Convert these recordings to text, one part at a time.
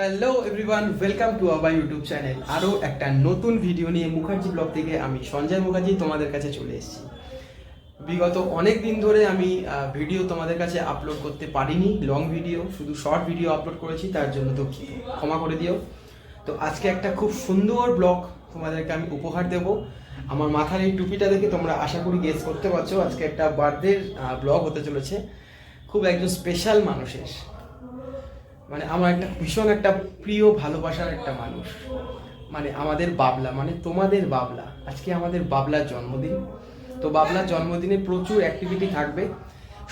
Hello everyone, welcome to our YouTube channel. আরও একটা নতুন ভিডিও নিয়ে মুখার্জি ব্লগ থেকে আমি সঞ্জয় মুখার্জি তোমাদের কাছে চলে এসেছি। বিগত অনেক দিন ধরে আমি ভিডিও তোমাদের কাছে আপলোড করতে পারিনি, লং ভিডিও, শুধু শর্ট ভিডিও আপলোড করেছি, তার জন্য তো ক্ষমা করে দিও। তো আজকে একটা খুব সুন্দর ব্লগ তোমাদেরকে আমি উপহার দেব। আমার মাথার এই টুপিটা দেখে তোমরা আশা করি গেস করতে পারছো আজকে একটা বার্থডের ব্লগ হতে চলেছে খুব একজন স্পেশাল মানুষের, মানে আমার একটা ভীষণ একটা প্রিয় ভালোবাসার একটা মানুষ, মানে আমাদের বাবলা, মানে তোমাদের বাবলা। আজকে আমাদের বাবলার জন্মদিন। তো বাবলার জন্মদিনে প্রচুর অ্যাক্টিভিটি থাকবে,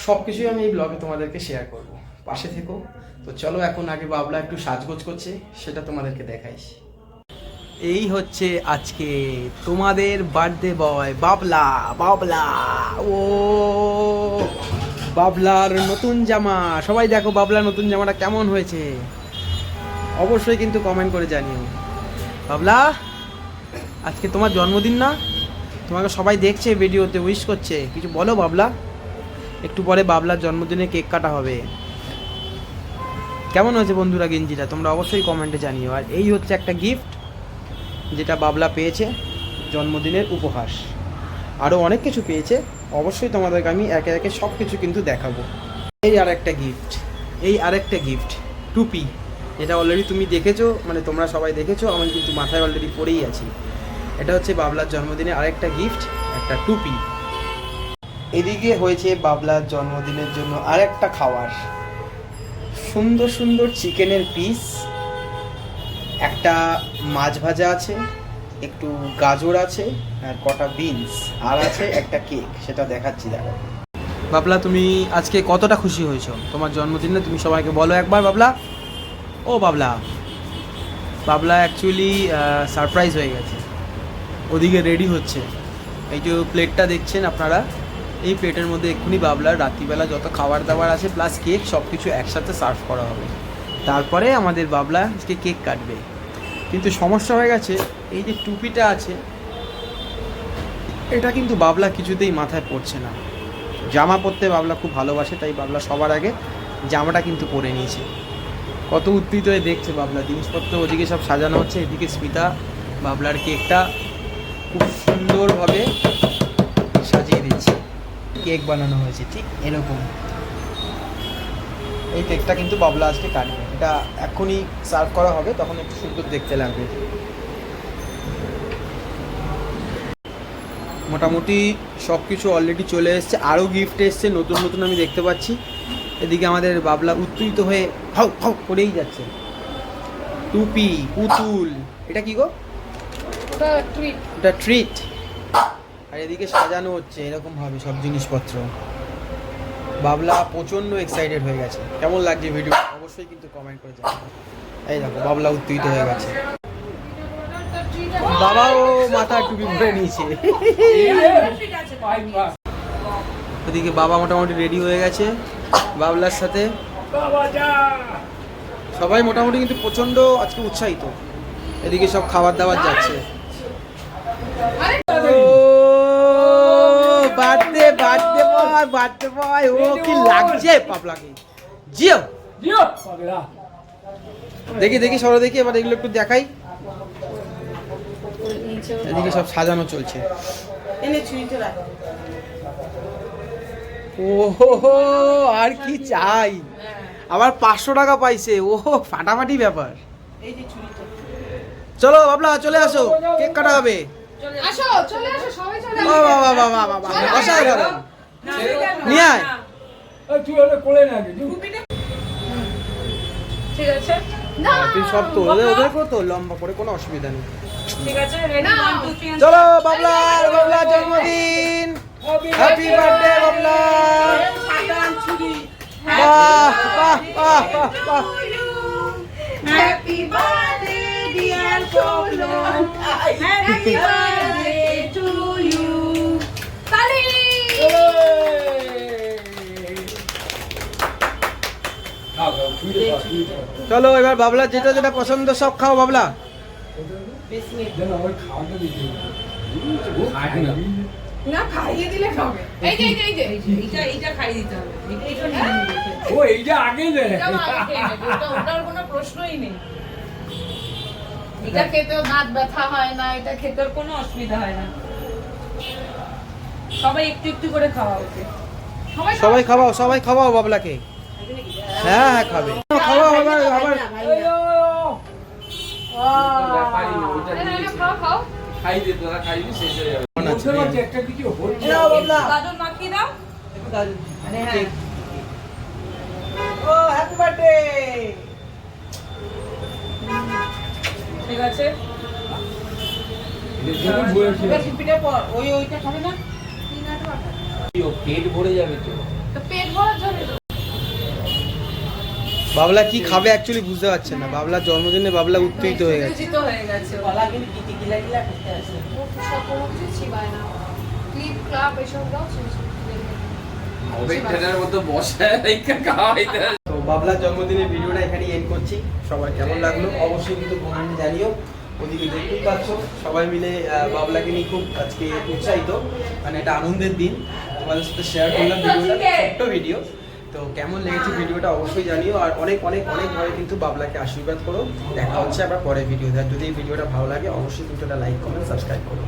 সব কিছুই আমি এই ব্লগে তোমাদেরকে শেয়ার করব, পাশে থেকো। তো চলো এখন আগে বাবলা একটু সাজগোজ করছে, সেটা তোমাদেরকে দেখাইস। এই হচ্ছে আজকে তোমাদের বার্থডে বয় বাবলা। বাবলা, ও বাবলার নতুন জামা। সবাই দেখো বাবলার নতুন জামাটা কেমন হয়েছে, অবশ্যই কিন্তু কমেন্ট করে জানিও। বাবলা, আজকে তোমার জন্মদিন না? তোমাকে সবাই দেখছে, ভিডিওতে উইশ করছে, কিছু বলো বাবলা। একটু পরে বাবলার জন্মদিনে কেক কাটা হবে। কেমন হয়েছে বন্ধুরা গেঞ্জিটা, তোমরা অবশ্যই কমেন্টে জানিও। আর এই হচ্ছে একটা গিফট যেটা বাবলা পেয়েছে জন্মদিনের উপহার। আরও অনেক কিছু পেয়েছে, অবশ্যই তোমাদেরকে আমি একে একে সব কিছু কিন্তু দেখাবো। এই আরেকটা গিফট টুপি, এটা অলরেডি তুমি দেখেছো, মানে তোমরা সবাই দেখেছো, আমি কিন্তু মাথায় অলরেডি পরেই আছি। এটা হচ্ছে বাবলার জন্মদিনে আরেকটা গিফট, একটা টুপি। এদিকে হয়েছে বাবলার জন্মদিনের জন্য আরেকটা খাবার, সুন্দর সুন্দর চিকেনের পিস, একটা মাছ ভাজা আছে, একটু গাজর আছে, আর কটা বিনস, আর আছে একটা কেক, সেটা দেখাচ্ছি। দেখো বাবলা, তুমি আজকে কতটা খুশি হয়েছো তোমার জন্মদিনে? তুমি সবাইকে বলো একবার বাবলা। ও বাবলা, বাবলা অ্যাকচুয়ালি সারপ্রাইজ হয়ে গেছে, ওদিকে রেডি হচ্ছে। এই যে প্লেটটা দেখছেন আপনারা, এই প্লেটের মধ্যে এক্ষুনি বাবলার রাত্রিবেলা যত খাবার দাবার আছে প্লাস কেক সব কিছু একসাথে সার্ভ করা হবে। তারপরে আমাদের বাবলা আজকে কেক কাটবে। কিন্তু সমস্যা হয়ে গেছে, এই যে টুপিটা আছে এটা কিন্তু বাবলা কিছুতেই মাথায় পড়ছে না। জামা পরতে বাবলা খুব ভালোবাসে, তাই বাবলা সবার আগে জামাটা কিন্তু পরে নিয়েছে। কত উত্তেজিত হয়ে দেখছে বাবলা, জিনিসপত্র ওদিকে সব সাজানো হচ্ছে, এদিকে স্মিতা বাবলার কেকটা খুব সুন্দরভাবে সাজিয়ে দিচ্ছে। কেক বানানো হয়েছে ঠিক এরকম। এই কেকটা কিন্তু বাবলা আজকে কাটবে, এটা এখনই সার্ভ করা হবে, তখন একটু সুন্দর দেখতে লাগবে। মোটামুটি সব কিছু অলরেডি চলে এসছে, আরও গিফট এসছে নতুন নতুন আমি দেখতে পাচ্ছি। এদিকে আমাদের বাবলা উত্তেজিত হয়ে হাউ হাউ করেই যাচ্ছে। টুপি, পুতুল, এটা কি গো? এটা ট্রিট। আর এদিকে সাজানো হচ্ছে এরকম ভাবে সব জিনিসপত্র। বাবলা প্রচণ্ড এক্সাইটেড হয়ে গেছে। কেমন লাগছে ভিডিও অবশ্যই কিন্তু কমেন্ট করে জানাবেন। এই দেখো বাবলা উত্তেজিত হয়ে গেছে, বাবাও মাথা টুপি পরে নিয়েছে। ওদিকে বাবা মোটামুটি রেডি হয়ে গেছে বাবলার সাথে। সবাই মোটামুটি কিন্তু প্রচণ্ড আজকে উৎসাহিত। এদিকে সব খাবার দাবার যাচ্ছে। Birthday birthday boy, birthday boy, ও কি লাগছে পাবলাকে। জিও জিও, দেখি দেখি সরো দেখি, এবার এগুলো একটু দেখাই। এদিকে সব সাজানো চলছে। ওহো, আর কি চাই, আবার 500 টাকা পাইছে, ও ফাটাফাটি ব্যাপার। চলো বাবলা চলে আসো, কেক কাটা হবে। নিয়ে আয়, তুই সব তো ওদের তো লম্বা করে, কোনো অসুবিধা নেই। চলো বাবলার জন্মদিন, হ্যাপি বার্থডে বাবলা। বাহ বাহ বাহ বাহ, happy birthday dear Babla, happy birthday to you. তালি। চলো এবার বাবলা যেটা যেটা পছন্দ সব খাও বাবলা। না খাইয়ে দিলে খাবে। এই যে এইটা খাইয়ে দিতে হবে। ও এইটা আগে দে, ওটার কোনো প্রশ্নই নেই। এটা খেতেও দাঁত ব্যথা হয় না, এটা খেতেও কোনো অসুবিধা হয় না। সবাই একটু একটু করে খাওয়া ওকে। সবাই খাওয়াও বাবলাকে। হ্যাঁ হ্যাঁ খাবে, খাওয়াও আবার আবার। খাও খাও। খাই দে, তোরা খাইবি শেষ হয়ে যাবে। একটা ভিডিও গাজর মাখিয়ে দাও। কেক। ও হ্যাপি বার্থডে। ঠিক আছে। ওইটা খাবে না? পেট ভরে যাবে তো। তো পেট ভরার জন্য তো। বাবলা কি খাবে অ্যাকচুয়ালি বুঝতে পারছেন না। বাবলার জন্মদিনে বাবলা উত্তেজিত হয়ে গেছে। উত্তেজিত হয়ে গেছে। ও সব কোনো কিছু চিবায় না। ক্লিপ ক্লাব এসব দাও ওয়েটারের মতো বসায় রেখে খাওয়াইতে। তো বাবলার জন্মদিনের ভিডিওটা এখানে এন্ড করছি। সবার কেমন লাগলো অবশ্যই কিন্তু কমেন্টে জানিও। ওদিকে দেখতেই পাচ্ছ সবাই মিলে বাবলাকে নিয়ে খুব আজকে উৎসাহিত, মানে একটা আনন্দের দিন। তোমাদের সাথে শেয়ার করলাম ভিডিওটা, ছোট্ট ভিডিও। তো কেমন লেগেছে ভিডিওটা অবশ্যই জানিও। আর অনেক অনেক অনেক ভাবে কিন্তু বাবলাকে আশীর্বাদ করো। দেখা হচ্ছে আবার পরের ভিডিওতে। আর যদি এই ভিডিওটা ভালো লাগে অবশ্যই কিন্তু একটা লাইক কমেন্ট সাবস্ক্রাইব করো।